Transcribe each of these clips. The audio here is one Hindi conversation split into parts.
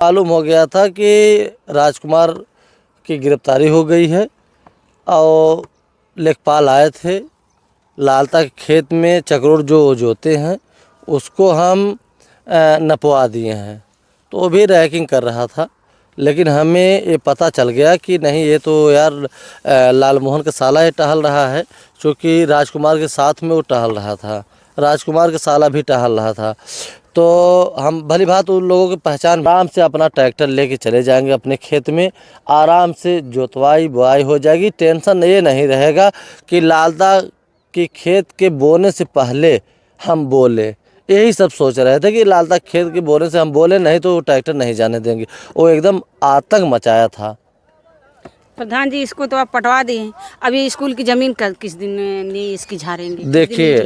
मालूम हो गया था कि राजकुमार की गिरफ्तारी हो गई है और लेखपाल आए थे। लालता के खेत में चक्रोड़ जो जोते हैं उसको हम नपवा दिए हैं, तो वो भी रैकिंग कर रहा था। लेकिन हमें ये पता चल गया कि नहीं, ये तो यार लालमोहन का साला ही टहल रहा है, क्योंकि राजकुमार के साथ में वो टहल रहा था, राजकुमार का साला भी टहल रहा था। तो हम भली बात उन लोगों की पहचान, आराम से अपना ट्रैक्टर लेके चले जाएंगे अपने खेत में, आराम से जोतवाई बुआई हो जाएगी। टेंशन ये नहीं रहेगा कि लालता कि खेत के बोने से पहले हम बोले। यही सब सोच रहे थे कि लालता खेत के बोने से हम बोले, नहीं तो वो ट्रैक्टर नहीं जाने देंगे। वो एकदम आतंक मचाया था। प्रधान जी, इसको तो आप पटवा दिए, अभी स्कूल की जमीन का किस दिन नहीं इसकी झाड़ेंगे? देखिए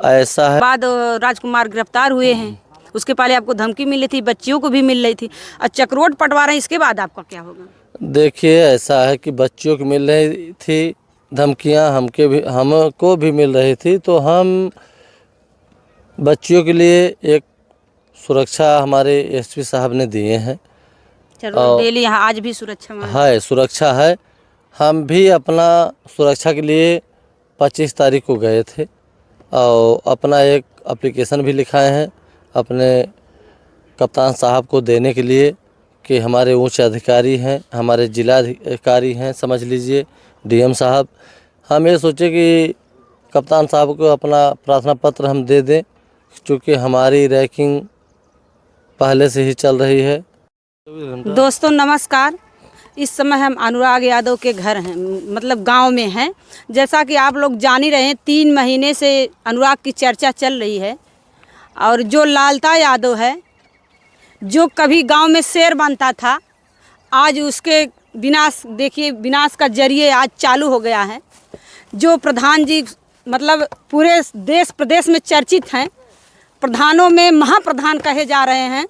ऐसा है, बाद राजकुमार गिरफ्तार हुए हैं, उसके पहले आपको धमकी मिली थी, बच्चियों को भी मिल रही थी, और चक्रोट पटवा रहे हैं, इसके बाद आपका क्या होगा? देखिए ऐसा है कि बच्चियों को मिल रही थी धमकियां, हमको भी मिल रही थी। तो हम बच्चियों के लिए एक सुरक्षा हमारे एसपी साहब ने दिए हैं। चलो डेली यहाँ आज भी सुरक्षा है, सुरक्षा है। हम भी अपना सुरक्षा के लिए 25 तारीख को गए थे और अपना एक एप्लीकेशन भी लिखाए हैं अपने कप्तान साहब को देने के लिए कि हमारे उच्च अधिकारी हैं, हमारे जिला अधिकारी हैं, समझ लीजिए डीएम साहब। हम ये सोचे कि कप्तान साहब को अपना प्रार्थना पत्र हम दे दें, क्योंकि हमारी रैकिंग पहले से ही चल रही है। दोस्तों नमस्कार, इस समय हम अनुराग यादव के घर हैं, मतलब गांव में हैं। जैसा कि आप लोग जान ही रहे हैं, 3 महीने से अनुराग की चर्चा चल रही है। और जो लालता यादव है, जो कभी गांव में शेर बनता था, आज उसके विनाश, देखिए विनाश का जरिए आज चालू हो गया है। जो प्रधान जी मतलब पूरे देश प्रदेश में चर्चित हैं, प्रधानों में महाप्रधान कहे जा रहे हैं,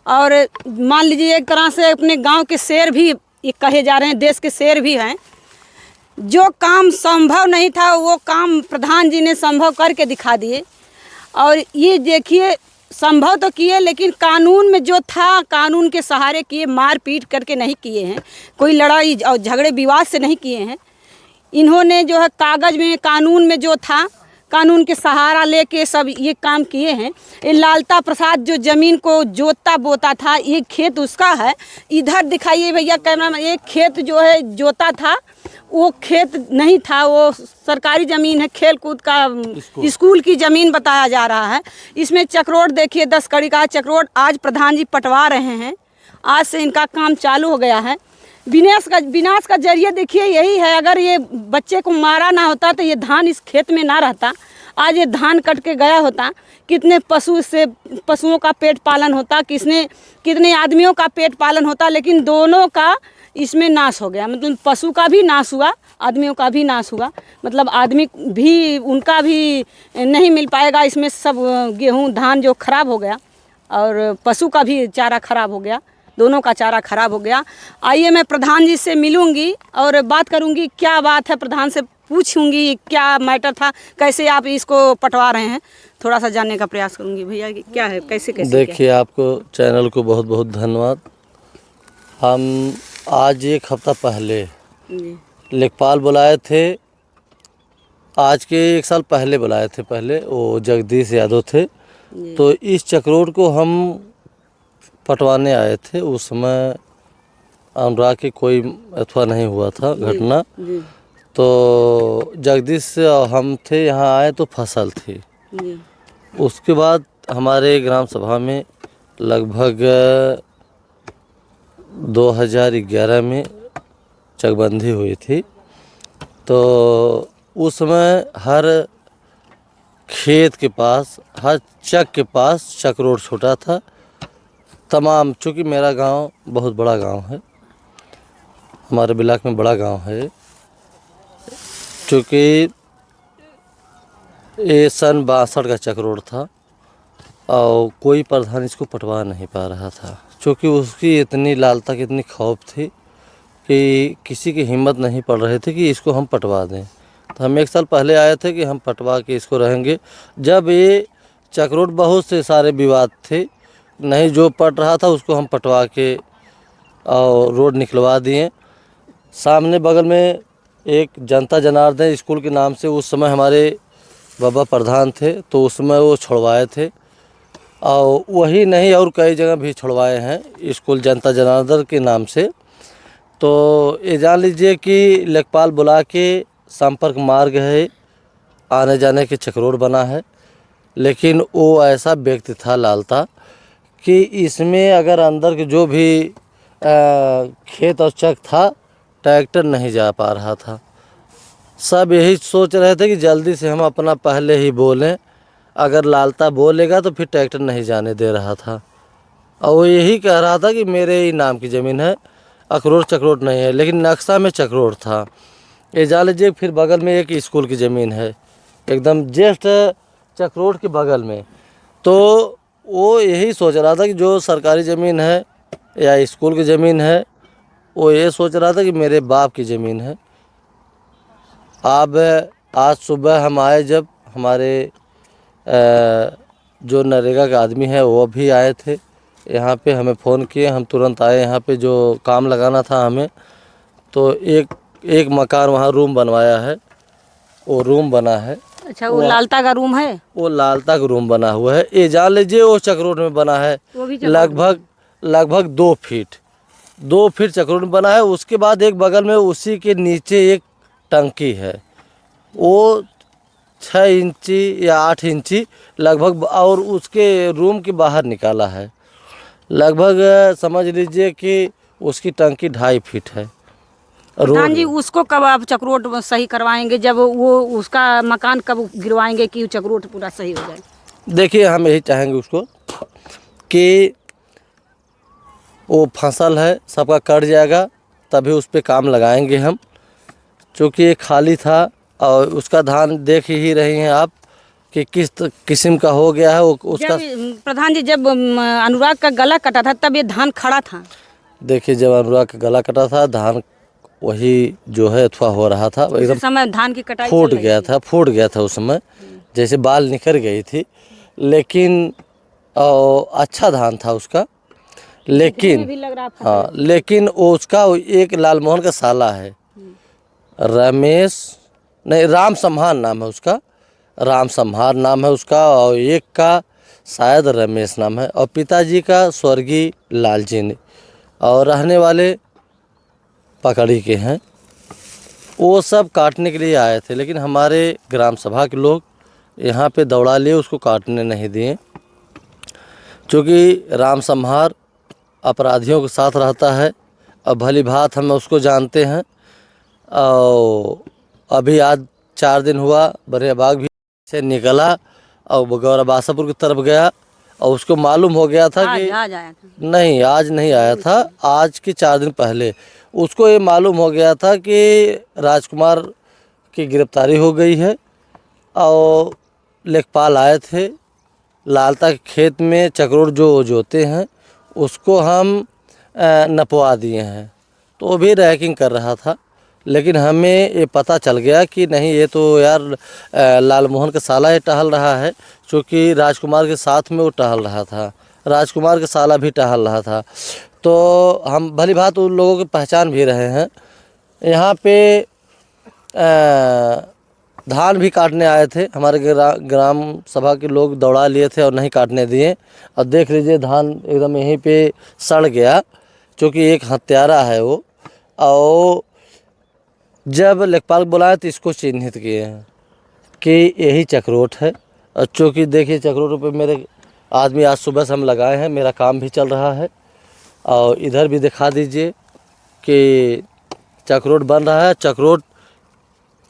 और मान लीजिए एक तरह से अपने गांव के शेर भी ये कहे जा रहे हैं, देश के शेर भी हैं। जो काम संभव नहीं था वो काम प्रधान जी ने संभव करके दिखा दिए। और ये देखिए, संभव तो किए, लेकिन कानून में जो था कानून के सहारे किए, मार पीट करके नहीं किए हैं, कोई लड़ाई और झगड़े विवाद से नहीं किए हैं। इन्होंने जो है कागज़ में, कानून में जो था, कानून के सहारा लेके सब ये काम किए हैं। ये लालता प्रसाद जो ज़मीन को जोतता बोता था, ये खेत उसका है। इधर दिखाइए भैया कैमरा में, ये खेत जो है जोता था, वो खेत नहीं था, वो सरकारी ज़मीन है, खेल कूद का स्कूल की ज़मीन बताया जा रहा है। इसमें चक्रोट देखिए 10 कड़ी का चक्रोट आज प्रधान जी पटवा रहे हैं। आज से इनका काम चालू हो गया है। विनाश का जरिए देखिए यही है, अगर ये बच्चे को मारा ना होता तो ये धान इस खेत में ना रहता, आज ये धान कट के गया होता। कितने पशुओं का पेट पालन होता, कितने आदमियों का पेट पालन होता, लेकिन दोनों का इसमें नाश हो गया। मतलब पशु का भी नाश हुआ, आदमियों का भी नाश हुआ, मतलब आदमी भी उनका भी नहीं मिल पाएगा इसमें। सब गेहूँ धान जो खराब हो गया, और पशु का भी चारा खराब हो गया, दोनों का चारा खराब हो गया। आइए मैं प्रधान जी से मिलूंगी और बात करूंगी, क्या बात है, प्रधान से पूछूंगी क्या मैटर था, कैसे आप इसको पटवा रहे हैं, थोड़ा सा जानने का प्रयास करूंगी। भैया क्या है, कैसे देखिए, आपको चैनल को बहुत बहुत धन्यवाद। हम आज 1 हफ्ता पहले लेखपाल बुलाए थे, आज के 1 साल पहले बुलाए थे, पहले वो जगदीश यादव थे। तो इस चक्रोट को हम पटवाने आए थे। उस समय अनुराग की कोई अथवा नहीं हुआ था घटना। तो जगदीश से हम थे, यहाँ आए तो फसल थी। उसके बाद हमारे ग्राम सभा में लगभग 2011 में चकबंदी हुई थी। तो उस समय हर खेत के पास, हर चक के पास चक्रोट छोटा था तमाम। चूँकि मेरा गांव बहुत बड़ा गांव है, हमारे ब्लॉक में बड़ा गांव है। चूँकि ये सन 62 का चक्रोट था और कोई प्रधान इसको पटवा नहीं पा रहा था, क्योंकि उसकी इतनी लालता की इतनी खौफ थी कि किसी की हिम्मत नहीं पड़ रही थी कि इसको हम पटवा दें। तो हम 1 साल पहले आए थे कि हम पटवा के इसको रहेंगे। जब ये चक्रोट बहुत से सारे विवाद थे, नहीं जो पट रहा था उसको हम पटवा के और रोड निकलवा दिए। सामने बगल में एक जनता जनार्दन स्कूल के नाम से उस समय हमारे बाबा प्रधान थे, तो उस समय वो छुड़वाए थे, और वही नहीं और कई जगह भी छुड़वाए हैं स्कूल जनता जनार्दन के नाम से। तो ये जान लीजिए कि लेखपाल बुला के संपर्क मार्ग है, आने जाने के चक्रोड बना है, लेकिन वो ऐसा व्यक्ति था लालता कि इसमें अगर अंदर के जो भी खेत और चक था, ट्रैक्टर नहीं जा पा रहा था। सब यही सोच रहे थे कि जल्दी से हम अपना पहले ही बोलें, अगर लालता बोलेगा तो फिर ट्रैक्टर नहीं जाने दे रहा था। और वो यही कह रहा था कि मेरे ही नाम की ज़मीन है, अखरोट चक्रोट नहीं है, लेकिन नक्शा में चक्रोट था। ये जान लीजिए फिर बगल में एक स्कूल की ज़मीन है, एकदम जस्ट चक्रोट के बगल में। तो वो यही सोच रहा था कि जो सरकारी ज़मीन है या स्कूल की ज़मीन है, वो ये सोच रहा था कि मेरे बाप की ज़मीन है। अब आज सुबह हम आए, जब हमारे जो नरेगा के आदमी है वो भी आए थे यहाँ पे, हमें फ़ोन किए, हम तुरंत आए यहाँ पे जो काम लगाना था हमें। तो एक मकान वहाँ रूम बनवाया है, वो रूम बना है। अच्छा, वो लालता का रूम है? वो लालता का रूम बना हुआ है। ये जान लीजिए वो चक्रोट में बना है, वो भी लगभग 2 फीट चक्रोट में बना है। उसके बाद एक बगल में उसी के नीचे एक टंकी है, वो 6 इंची या 8 इंची लगभग, और उसके रूम के बाहर निकाला है। लगभग समझ लीजिए कि उसकी टंकी 2.5 फीट है। प्रधान जी, उसको कब आप चक्रोट सही करवाएंगे? जब वो उसका मकान कब गिरवाएंगे कि चक्रोट पूरा सही हो जाए? देखिए हम यही चाहेंगे उसको कि वो फसल है सबका कट जाएगा, तभी उस पर काम लगाएंगे हम, क्योंकि ये खाली था। और उसका धान देख ही रही हैं आप कि किस किस्म का हो गया है वो उसका। प्रधान जी, जब अनुराग का गला कटा था तब ये धान खड़ा था? देखिए जब अनुराग का गला कटा था, धान वही जो है अथवा हो रहा था, एकदम समय धान की कटाई फूट गया था उस समय, जैसे बाल निकल गई थी। लेकिन अच्छा धान था उसका, लेकिन भी लग रहा था। हाँ, लेकिन उसका एक लालमोहन का साला है, राम सम्हार नाम है उसका, राम सम्हार नाम है उसका, और एक का शायद रमेश नाम है, और पिताजी का स्वर्गीय लालजी ने, और रहने वाले पकड़ी के हैं। वो सब काटने के लिए आए थे, लेकिन हमारे ग्राम सभा के लोग यहाँ पे दौड़ा लिए, उसको काटने नहीं दिए, क्योंकि राम सम्हार अपराधियों के साथ रहता है। और भली भात हम उसको जानते हैं। और अभी आज 4 दिन हुआ, बरियाबाग भी से निकला और गौरा बासापुर की तरफ गया, और उसको मालूम हो गया था कि आज आया था? नहीं, आज नहीं आया था, आज के 4 दिन पहले उसको ये मालूम हो गया था कि राजकुमार की गिरफ्तारी हो गई है। और लेखपाल आए थे, लालता के खेत में चक्रोट जो जोते हैं उसको हम नपवा दिए हैं। तो वो भी रैकिंग कर रहा था, लेकिन हमें ये पता चल गया कि नहीं, ये तो यार लालमोहन का साला ये टहल रहा है, क्योंकि राजकुमार के साथ में वो टहल रहा था, राजकुमार का साला भी टहल रहा था। तो हम भली भात उन लोगों की पहचान भी रहे हैं। यहाँ पे धान भी काटने आए थे, हमारे ग्राम सभा के लोग दौड़ा लिए थे और नहीं काटने दिए। और देख लीजिए धान एकदम यहीं पे सड़ गया, क्योंकि एक हत्यारा है वो। और जब लेखपाल बुलाए तो इसको चिन्हित किए हैं कि यही चक्रोट है। और चूँकि देखिए चक्रोट पे मेरे आदमी आज सुबह से हम लगाए हैं, मेरा काम भी चल रहा है। और इधर भी दिखा दीजिए कि चक्रोट बन रहा है। चक्रोट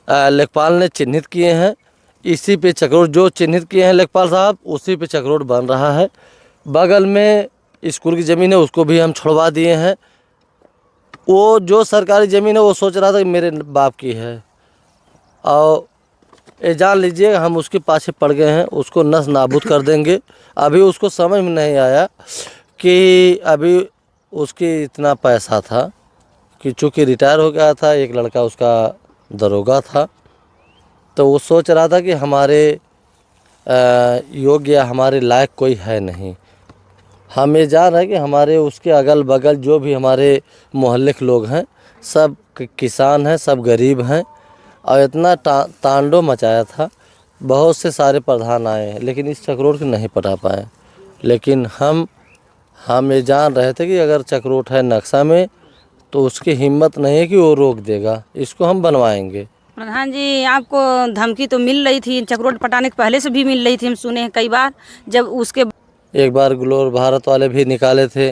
लेखपाल ने चिन्हित किए हैं, इसी पे चक्रोट जो चिन्हित किए हैं लेखपाल साहब, उसी पे चक्रोट बन रहा है। बगल में स्कूल की ज़मीन है, उसको भी हम छुड़वा दिए हैं। वो जो सरकारी ज़मीन है वो सोच रहा था कि मेरे बाप की है, और ये जान लीजिए हम उसके पाछे पड़ गए हैं, उसको नस नाबूद कर देंगे। अभी उसको समझ में नहीं आया कि अभी उसकी इतना पैसा था कि चूँकि रिटायर हो गया था, एक लड़का उसका दरोगा था, तो वो सोच रहा था कि हमारे योग्य या हमारे लायक कोई है नहीं, हम ये जान रहे हैं कि हमारे उसके अगल बगल जो भी हमारे मोहल्ले के लोग हैं सब किसान हैं, सब गरीब हैं। और इतना तांडव मचाया था, बहुत से सारे प्रधान आए हैं लेकिन इस चक्रोट को नहीं पटा पाए। लेकिन हम ये जान रहे थे कि अगर चक्रोट है नक्शा में तो उसकी हिम्मत नहीं है कि वो रोक देगा, इसको हम बनवाएंगे। प्रधान जी, आपको धमकी तो मिल रही थी, चक्रोट पटाने के पहले से भी मिल रही थी, हम सुने हैं कई बार। जब उसके एक बार ग्लोर भारत वाले भी निकाले थे,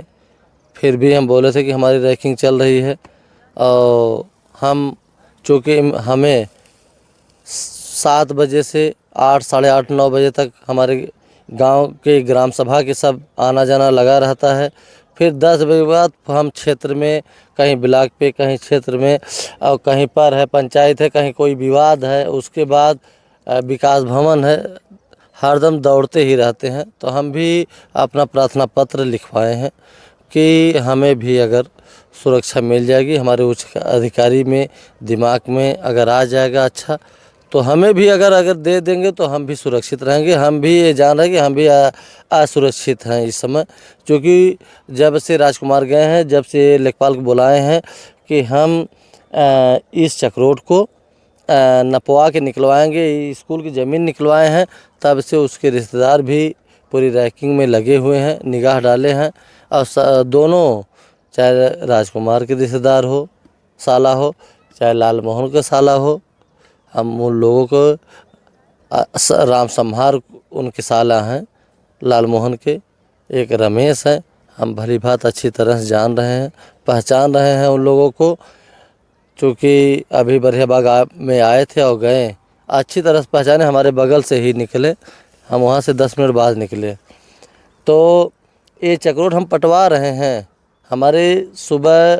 फिर भी हम बोले थे कि हमारी रैंकिंग चल रही है। और हम चूँकि हमें 7 बजे से 8, साढ़े 8, 9 बजे तक हमारे गांव के ग्राम सभा के सब आना जाना लगा रहता है। फिर 10 बजे बाद हम क्षेत्र में, कहीं ब्लॉक पे, कहीं क्षेत्र में, और कहीं पर है पंचायत है, कहीं कोई विवाद है, उसके बाद विकास भवन है, हरदम दौड़ते ही रहते हैं। तो हम भी अपना प्रार्थना पत्र लिखवाए हैं कि हमें भी अगर सुरक्षा मिल जाएगी, हमारे उच्च अधिकारी में दिमाग में अगर आ जाएगा अच्छा, तो हमें भी अगर दे देंगे तो हम भी सुरक्षित रहेंगे। हम भी ये जान रहे हैं कि हम भी असुरक्षित हैं इस समय, क्योंकि जब से राजकुमार गए हैं, जब से लेखपाल को बुलाए हैं कि हम इस चक्रोट को नपवा के निकलवाएंगे, स्कूल की ज़मीन निकलवाए हैं, तब से उसके रिश्तेदार भी पूरी रैंकिंग में लगे हुए हैं, निगाह डाले हैं। और दोनों, चाहे राजकुमार के रिश्तेदार हो, साला हो, चाहे लाल मोहन का साला हो, हम उन लोगों को राम संहार उनके साला हैं लाल मोहन के, एक रमेश है, हम भली भांति अच्छी तरह से जान रहे हैं, पहचान रहे हैं उन लोगों को। चूँकि अभी बरियाबाग में आए थे और गए, अच्छी तरह से पहचाने, हमारे बगल से ही निकले, हम वहाँ से 10 मिनट बाद निकले। तो ये चक्रोट हम पटवा रहे हैं। हमारे सुबह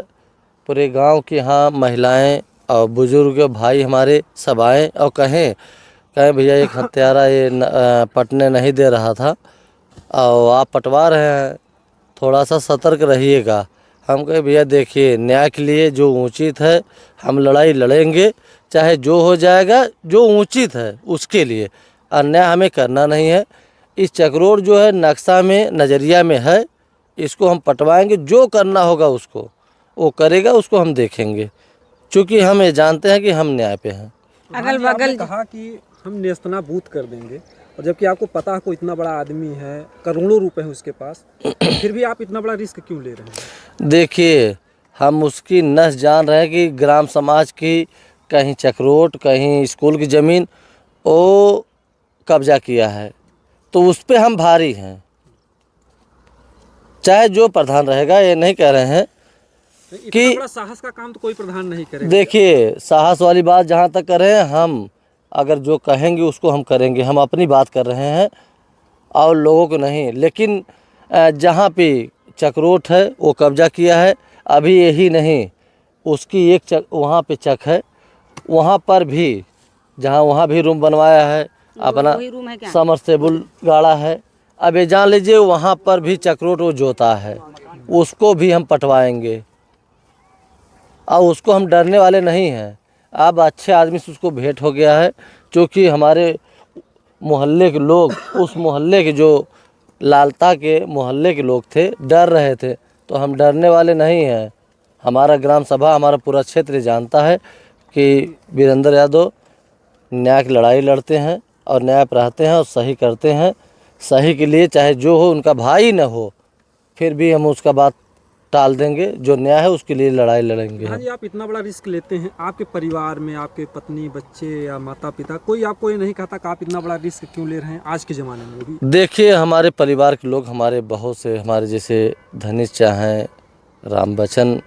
पूरे गांव के यहाँ महिलाएं और बुजुर्ग भाई हमारे सब आए और कहें भैया एक हत्यारा ये पटने नहीं दे रहा था और आप पटवा रहे हैं, थोड़ा सा सतर्क रहिएगा। हम कहे भैया देखिए, न्याय के लिए जो उचित है हम लड़ाई लड़ेंगे, चाहे जो हो जाएगा, जो उचित है उसके लिए। अन्याय हमें करना नहीं है। इस चक्रोट जो है नक्शा में, नज़रिया में है, इसको हम पटवाएंगे, जो करना होगा उसको वो करेगा, उसको हम देखेंगे, क्योंकि हम ये जानते हैं कि हम न्याय पे हैं। अगल बगल कहा कि हम नेस्तनाबूद कर देंगे, और जबकि आपको पता है कोई इतना बड़ा आदमी है, करोड़ों रुपए हैं उसके पास, फिर भी आप इतना बड़ा रिस्क क्यों ले रहे हैं? देखिए, हम उसकी नस जान रहे हैं कि ग्राम समाज की कहीं चक्रोट, कहीं स्कूल की ज़मीन वो कब्जा किया है, तो उस पे हम भारी हैं, चाहे जो प्रधान रहेगा। ये नहीं कह रहे हैं कि इतना बड़ा साहस का काम तो कोई प्रधान नहीं करेगा। देखिए, साहस वाली बात जहाँ तक कर रहे हैं, हम अगर जो कहेंगे उसको हम करेंगे। हम अपनी बात कर रहे हैं और लोगों को नहीं। लेकिन जहाँ पे चक्रोट है वो कब्जा किया है, अभी यही नहीं, उसकी एक वहाँ पे चक है, वहाँ पर भी, जहाँ वहाँ भी रूम बनवाया है, अपना समरसेबुल गाड़ा है। अब ये जान लीजिए वहाँ पर भी चक्रोट वो जोता है, उसको भी हम पटवाएंगे और उसको हम डरने वाले नहीं हैं। अब अच्छे आदमी से उसको भेंट हो गया है, क्योंकि हमारे मोहल्ले के लोग, उस मोहल्ले के जो लालता के मोहल्ले के लोग थे, डर रहे थे, तो हम डरने वाले नहीं हैं। हमारा ग्राम सभा, हमारा पूरा क्षेत्र जानता है कि वीरेंद्र यादव न्याय की लड़ाई लड़ते हैं और न्याय पर रहते हैं और सही करते हैं। सही के लिए चाहे जो हो, उनका भाई न हो, फिर भी हम उसका बात टाल देंगे, जो न्याय है उसके लिए लड़ाई लड़ेंगे। हाँ जी, आप इतना बड़ा रिस्क लेते हैं, आपके परिवार में आपके पत्नी, बच्चे या माता पिता, कोई आपको ये नहीं कहता कि आप इतना बड़ा रिस्क क्यों ले रहे हैं आज के ज़माने में? भी देखिए, हमारे परिवार के लोग, हमारे बहुत से, हमारे जैसे धनिष्ठा हैं, राम बच्चन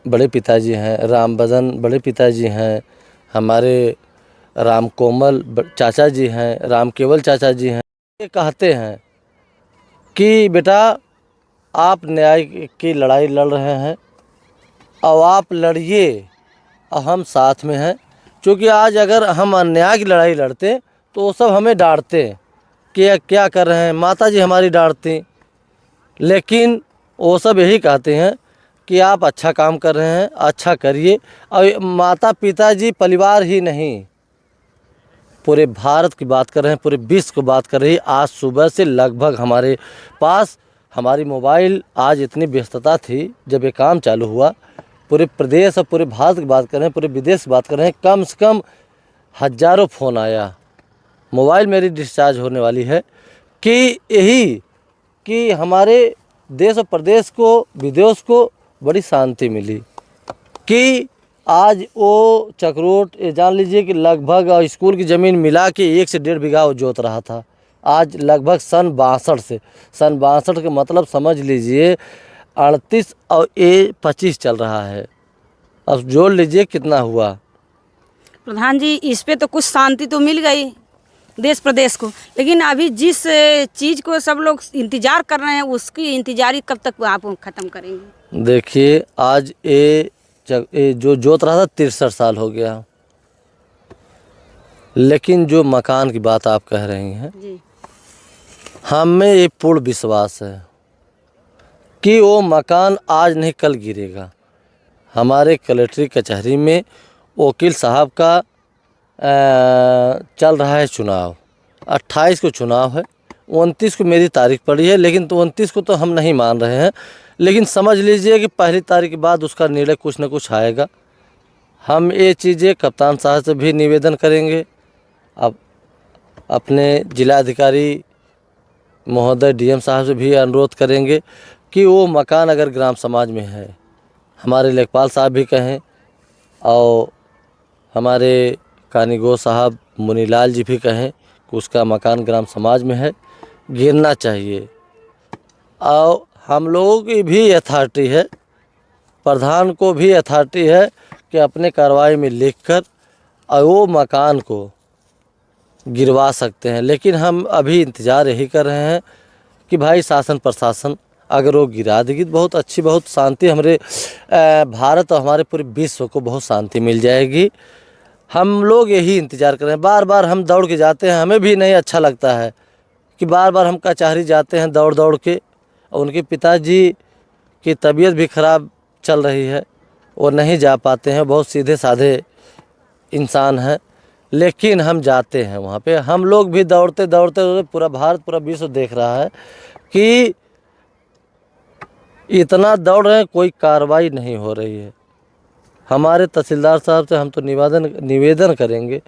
बड़े पिताजी हैं, राम बदन बड़े पिताजी हैं, हमारे राम कोमल चाचा जी हैं, राम केवल चाचा जी हैं। ये कहते हैं कि बेटा आप न्याय की लड़ाई लड़ रहे हैं और आप लड़िए और हम साथ में हैं, क्योंकि आज अगर हम अन्याय की लड़ाई लड़ते तो वो सब हमें डांटते कि क्या कर रहे हैं, माता जी हमारी डांटती, लेकिन वो सब यही कहते हैं कि आप अच्छा काम कर रहे हैं, अच्छा करिए। और माता पिताजी परिवार ही नहीं, पूरे भारत की बात कर रहे हैं, पूरे विश्व की बात कर रही है। आज सुबह से लगभग हमारे पास हमारी मोबाइल आज इतनी व्यस्तता थी, जब ये काम चालू हुआ, पूरे प्रदेश और पूरे भारत की बात करें, पूरे विदेश की बात करें, कम से कम हज़ारों फ़ोन आया। मोबाइल मेरी डिस्चार्ज होने वाली है कि यही कि हमारे देश और प्रदेश को, विदेश को बड़ी शांति मिली कि आज वो चक्रोट, ये जान लीजिए कि लगभग स्कूल की ज़मीन मिला के 1 से 1.5 बीघा वो जोत रहा था। आज लगभग सन 62 का मतलब समझ लीजिए 38 और ये 25 चल रहा है। अब जोड़ लीजिए कितना हुआ। प्रधान जी, इस पे तो कुछ शांति तो मिल गई देश प्रदेश को, लेकिन अभी जिस चीज़ को सब लोग इंतज़ार कर रहे हैं, उसकी इंतज़ारी कब तक आप ख़त्म करेंगे? देखिए, आज ये जो जोत रहा था 63 साल हो गया, लेकिन जो मकान की बात आप कह रही हैं जी, हमें ये पूर्ण विश्वास है कि वो मकान आज नहीं कल गिरेगा। हमारे कलेक्ट्री कचहरी में वकील साहब का चल रहा है चुनाव, 28 को चुनाव है, 29 को मेरी तारीख पड़ी है, लेकिन तो 29 को तो हम नहीं मान रहे हैं, लेकिन समझ लीजिए कि पहली तारीख के बाद उसका निर्णय कुछ न कुछ आएगा। हम ये चीज़ें कप्तान साहब से भी निवेदन करेंगे, अब अपने जिलाधिकारी महोदय डीएम साहब से भी अनुरोध करेंगे कि वो मकान अगर ग्राम समाज में है, हमारे लेखपाल साहब भी कहें और हमारे कानीगो साहब मुनीलाल जी भी कहें कि उसका मकान ग्राम समाज में है, गिरना चाहिए। और हम लोगों की भी अथॉरिटी है, प्रधान को भी अथॉरिटी है कि अपने कार्रवाई में लिखकर और वो मकान को गिरवा सकते हैं। लेकिन हम अभी इंतज़ार यही कर रहे हैं कि भाई शासन प्रशासन अगर वो गिरा देगी तो बहुत अच्छी, बहुत शांति हमारे भारत और हमारे पूरे विश्व को बहुत शांति मिल जाएगी। हम लोग यही इंतज़ार कर रहे हैं। बार बार हम दौड़ के जाते हैं, हमें भी नहीं अच्छा लगता है कि बार बार हम कचहरी जाते हैं दौड़ दौड़ के, और उनके पिताजी की तबीयत भी ख़राब चल रही है, वो नहीं जा पाते हैं, बहुत सीधे साधे इंसान हैं, लेकिन हम जाते हैं वहाँ पे। हम लोग भी दौड़ते दौड़ते पूरा भारत, पूरा विश्व देख रहा है कि इतना दौड़ रहे हैं, कोई कार्रवाई नहीं हो रही है। हमारे तहसीलदार साहब से हम तो निवेदन करेंगे,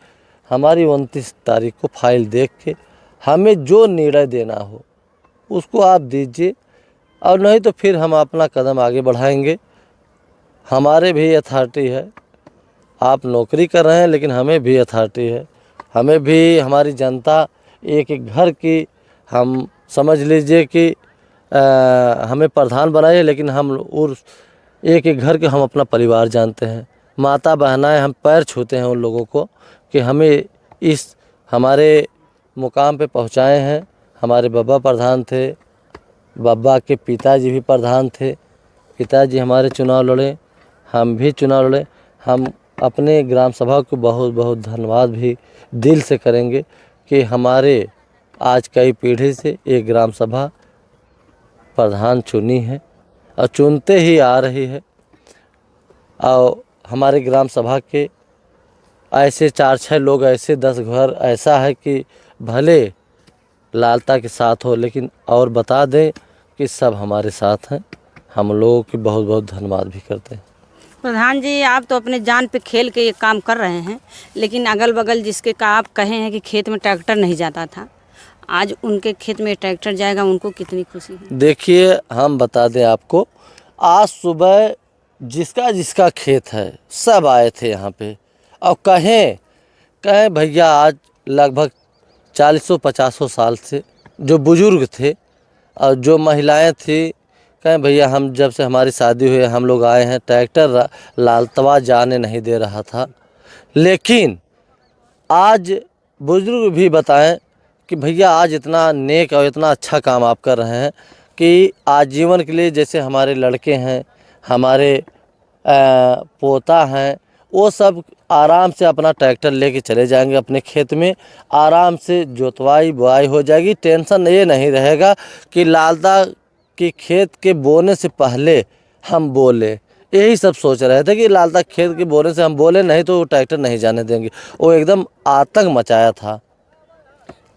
हमारी 29 तारीख को फाइल देख के हमें जो निर्णय देना हो उसको आप दीजिए, और नहीं तो फिर हम अपना कदम आगे बढ़ाएंगे। हमारे भी अथॉरिटी है, आप नौकरी कर रहे हैं लेकिन हमें भी अथॉरिटी है, हमें भी हमारी जनता एक एक घर की, हम समझ लीजिए कि हमें प्रधान बनाइए, लेकिन हम उस एक एक घर के हम अपना परिवार जानते हैं, माता बहनाएं, हम पैर छूते हैं उन लोगों को कि हमें इस हमारे मुकाम पे पहुंचाए हैं। हमारे बाबा प्रधान थे, बाबा के पिताजी भी प्रधान थे, पिताजी हमारे चुनाव लड़े, हम भी चुनाव लड़े। हम अपने ग्राम सभा को बहुत बहुत धन्यवाद भी दिल से करेंगे कि हमारे आज कई पीढ़ी से एक ग्राम सभा प्रधान चुनी है और चुनते ही आ रही है। और हमारे ग्राम सभा के ऐसे 4-6 लोग, ऐसे 10 घर ऐसा है कि भले लालता के साथ हो, लेकिन और बता दें कि सब हमारे साथ हैं। हम लोगों की बहुत बहुत धन्यवाद भी करते हैं। प्रधान जी, आप तो अपने जान पे खेल के ये काम कर रहे हैं, लेकिन अगल बगल जिसके का आप कहे हैं कि खेत में ट्रैक्टर नहीं जाता था, आज उनके खेत में ट्रैक्टर जाएगा, उनको कितनी खुशी है। देखिए, हम बता दें आपको, आज सुबह जिसका जिसका खेत है सब आए थे यहाँ पे, और कहें भैया आज लगभग 40-50 साल से जो बुज़ुर्ग थे और जो महिलाएं थी, कहें भैया हम जब से हमारी शादी हुई हम लोग आए हैं, ट्रैक्टर लालतवा जाने नहीं दे रहा था। लेकिन आज बुज़ुर्ग भी बताएं कि भैया आज इतना नेक और इतना अच्छा काम आप कर रहे हैं कि आजीवन के लिए, जैसे हमारे लड़के हैं, हमारे पोता हैं, वो सब आराम से अपना ट्रैक्टर लेके चले जाएंगे अपने खेत में, आराम से जोतवाई बुआई हो जाएगी। टेंशन ये नहीं रहेगा कि लालता कि खेत के बोने से पहले हम बोले, यही सब सोच रहे थे कि लालता खेत के बोने से हम बोले नहीं तो वो ट्रैक्टर नहीं जाने देंगे। वो एकदम आतंक मचाया था।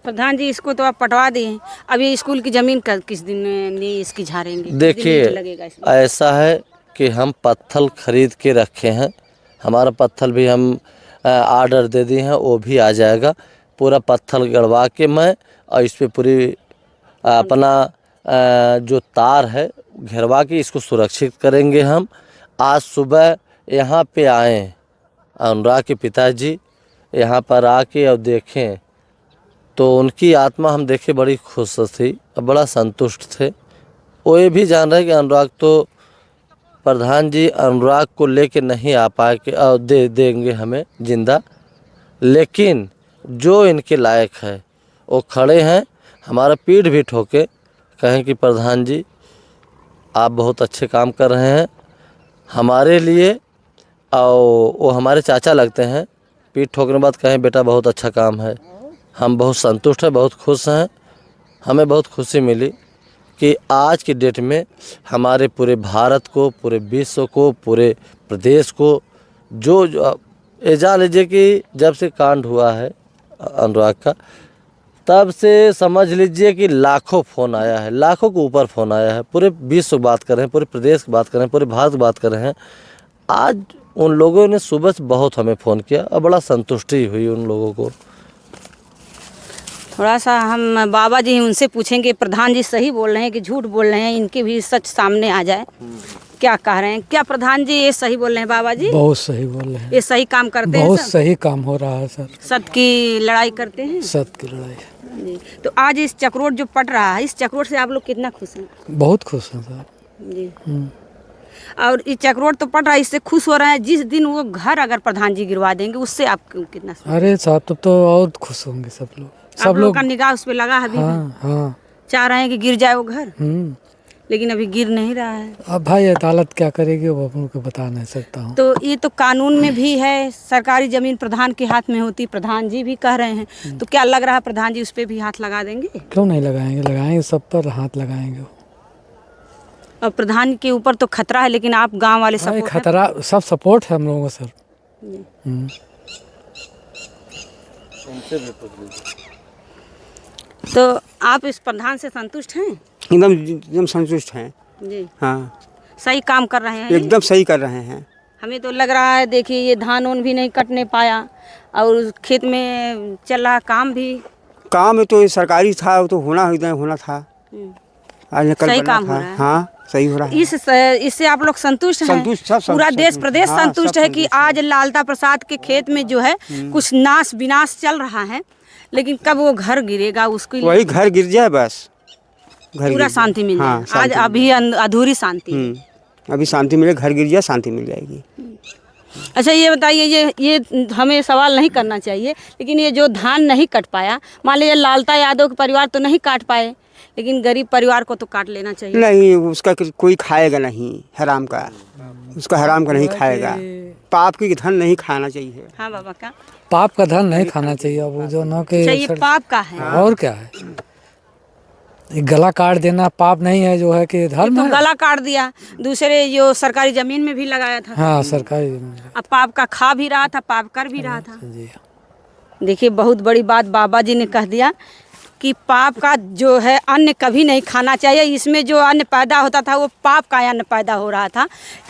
प्रधान जी इसको तो आप पटवा दिए, अब ये स्कूल की जमीन किस दिन नहीं इसकी झाड़ेंगे? देखिए लगेगा इसमें? ऐसा है कि हम पत्थर खरीद के रखे हैं, हमारा पत्थर भी हम ऑर्डर दे दिए हैं, वो भी आ जाएगा। पूरा पत्थर गड़वा के मैं और इस पे पूरी अपना जो तार है घेरवा के इसको सुरक्षित करेंगे हम। आज सुबह यहाँ पे आए अनुराग के पिताजी, यहाँ पर आके और देखें तो उनकी आत्मा हम देखे बड़ी खुश थी और बड़ा संतुष्ट थे। वो ये भी जान रहे कि अनुराग तो प्रधान जी अनुराग को लेके नहीं आ पाए कि दे देंगे हमें जिंदा, लेकिन जो इनके लायक है वो खड़े हैं, हमारा पीठ भी ठोके कहें कि प्रधान जी आप बहुत अच्छे काम कर रहे हैं हमारे लिए, और वो हमारे चाचा लगते हैं। पीठ ठोकने के बाद कहें बेटा बहुत अच्छा काम है। हम बहुत संतुष्ट हैं, बहुत खुश हैं। हमें बहुत खुशी मिली कि आज की डेट में हमारे पूरे भारत को, पूरे विश्व को, पूरे प्रदेश को जो ये जान लीजिए कि जब से कांड हुआ है अनुराग का, तब से समझ लीजिए कि लाखों फ़ोन आया है, लाखों के ऊपर फ़ोन आया है। पूरे विश्व की बात कर रहे हैं, पूरे प्रदेश की बात कर रहे हैं, पूरे भारत की बात कर रहे हैं। आज उन लोगों ने सुबह से बहुत हमें फ़ोन किया और बड़ा संतुष्टि हुई उन लोगों को। थोड़ा सा हम बाबा जी उनसे पूछेंगे, प्रधान जी सही बोल रहे हैं कि झूठ बोल रहे हैं, इनके भी सच सामने आ जाए। क्या कह रहे हैं? क्या प्रधान जी ये सही बोल रहे हैं? बाबा जी बहुत सही बोल रहे हैं, ये सही काम करते हैं? बहुत सब सही काम हो रहा है सर, सत्य की लड़ाई करते हैं। सत्य की लड़ाई। जी, तो आज इस चक्रोट जो पट रहा है, इस चक्रोट से आप लोग कितना खुश हैं? बहुत खुश हैं सर। जी। और ये चक्रोट तो पट रहा है, इससे खुश हो रहे हैं। जिस दिन वो घर अगर प्रधान जी गिरवा देंगे उससे आप कितना खुश? अरे साहब तब तो और खुश होंगे सब लोग। आप लोग का निगाह उस पे लगा है अभी भी? हाँ हाँ। चाह रहे हैं कि गिर जाए वो घर, लेकिन अभी गिर नहीं रहा है। अब भाई अदालत क्या करेगी वो अपन को बता नहीं सकता हूँ। तो ये तो कानून में भी है, सरकारी जमीन प्रधान के हाथ में होती, प्रधान जी भी कह रहे हैं। तो क्या लग रहा है प्रधान जी उस पे भी हाथ लगा देंगे? क्यों नहीं लगाएंगे, लगाएंगे, सब पर हाथ लगाएंगे। और प्रधान के ऊपर तो खतरा है, लेकिन आप गांव वाले सब खतरा सब सपोर्ट है हम लोगों का सर। तो आप इस प्रधान से संतुष्ट हैं? एकदम संतुष्ट हैं जी। हाँ, सही काम कर रहे हैं? एकदम सही कर रहे हैं। हमें तो लग रहा है, देखिए ये धान उन भी नहीं कटने पाया और खेत में चल रहा काम भी। काम में तो सरकारी था, वो तो होना था। आज निकल सही बना काम था। हो रहा है। हाँ सही हो रहा है। इससे आप लोग संतुष्ट हैं? संतुष्ट, सब पूरा देश प्रदेश हाँ, संतुष्ट सब है कि आज लालता प्रसाद के खेत में जो है कुछ नाश विनाश चल रहा है, लेकिन कब वो घर गिरेगा उसको वही घर गिर जाए बस, घर पूरा गिर जाए। शांति मिल जाए। हाँ, आज शांति अभी अधूरी शांति है। अभी शांति मिले, घर गिर जाए शांति मिल जाएगी। अच्छा ये बताइए, ये हमें सवाल नहीं करना चाहिए, लेकिन ये जो धान नहीं कट पाया, मान लीजिए लालता यादव के परिवार तो नहीं काट पाए, लेकिन गरीब परिवार को तो काट लेना चाहिए। नहीं, उसका कोई खाएगा नहीं, हराम का, उसका हराम का नहीं खाएगा। पाप की धन नहीं खाना चाहिए। हाँ बाबा का पाप का धन नहीं खाना चाहिए। अब वो जो न के चाहिए, पाप का है। और क्या है, एक गला काट देना पाप नहीं है, जो है कि धर्म तो है। गला काट दिया, दूसरे जो सरकारी जमीन में भी लगाया था। हाँ सरकारी। अब पाप का खा भी रहा था, पाप कर भी रहा था। जी देखिए बहुत बड़ी बात बाबा जी ने कह दिया कि पाप का जो है अन्न कभी नहीं खाना चाहिए। इसमें जो अन्न पैदा होता था वो पाप का अन्न पैदा हो रहा था।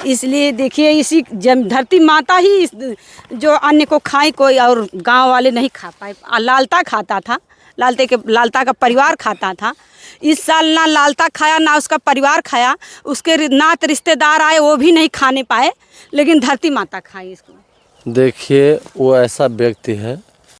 इसलिए देखिए इसी धरती माता ही इस जो अन्न को खाई, कोई और गांव वाले नहीं खा पाए। लालता खाता था, लालता का परिवार खाता था। इस साल ना लालता खाया ना उसका परिवार खाया, उसके नात रिश्तेदार आए वो भी नहीं खाने पाए, लेकिन धरती माता खाई इसको। देखिए वो ऐसा व्यक्ति है